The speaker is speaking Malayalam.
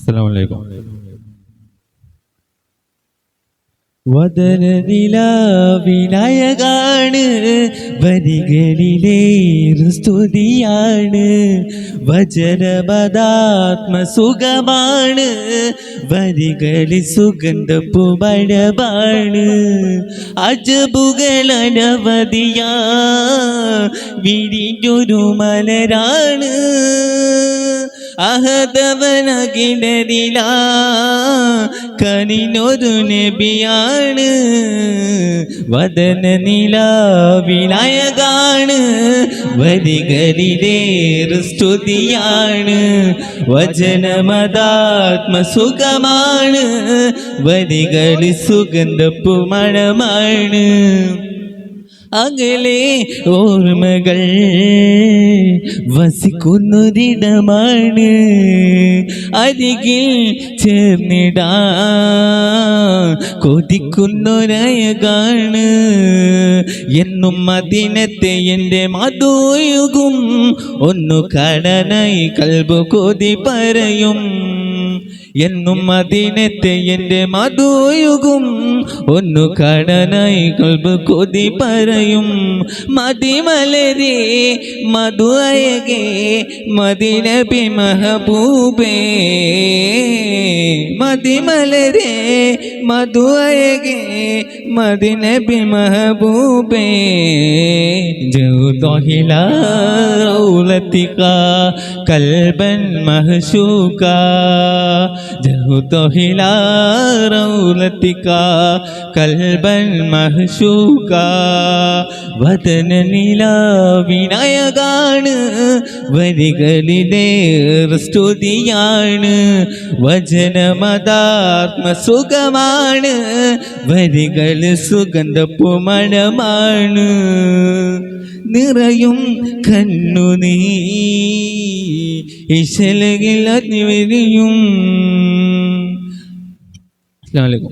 അസ്സലാമു അലൈക്കും. വദനനിലാവിനായകാണ്, വരികളിലേറെ സ്തുതിയാണ്. വചനപദാത്മസുഖമാണ്, വരികളിൽ സുഗന്ധപ്പുമഴമാണ്. അജബുകളനവധിയാ വിരിഞ്ഞൊരു മലരാണ്. അഹദവനകിടരില കനിനൊരു നബിയാണ്. വദനനിലാവിനായകാണ്, വരികളിലേറെ സ്തുതിയാണ്. വചനമദാത്മസുഖമാണ്, വരികളിൽ സുഗന്ധപ്പുമഴമാണ്. അകലെ ഓർമ്മകൾ വസിക്കുന്നൊരിടമാണ്, അരികിൽ ചേർന്നിടാ കൊതിക്കുന്നൊരയകാണ്. എന്നും മദീനത്തെ എൻ്റെ മധുയുഗം, ഒന്നു കടനായി കൽബ് കൊതി പറയും. എന്നും മദീനത്തെ എൻ്റെ മധുയുഗം, ഒന്നു കടനായി കൽബ് കൊതി പറയും. മദിമലരേ മധു അയകേ മദിനബി മഹബൂബേ. മദിമലരേ മധു അയകേ മദിനബി മഹബൂബേ. ജൗദഹിലാ റൗലത്തിക കൽബൻ മഹ്ശൂകാ. ജൗദഹിലാ റൗലത്തിക കൽബൻ മഹ്ശൂകാ. വദനനിലാവിനായകാണ്, വരികളിലേറെ സ്തുതിയാണ്. വചനമദാത്മസുഖമാണ്, വരികൾ സുഗന്ധപ്പുമഴമാണ്. നിറയും കണ്ണുനീ ഇശലകിൽ അതിവരിയും. അസ്സലാമു അലൈക്കും.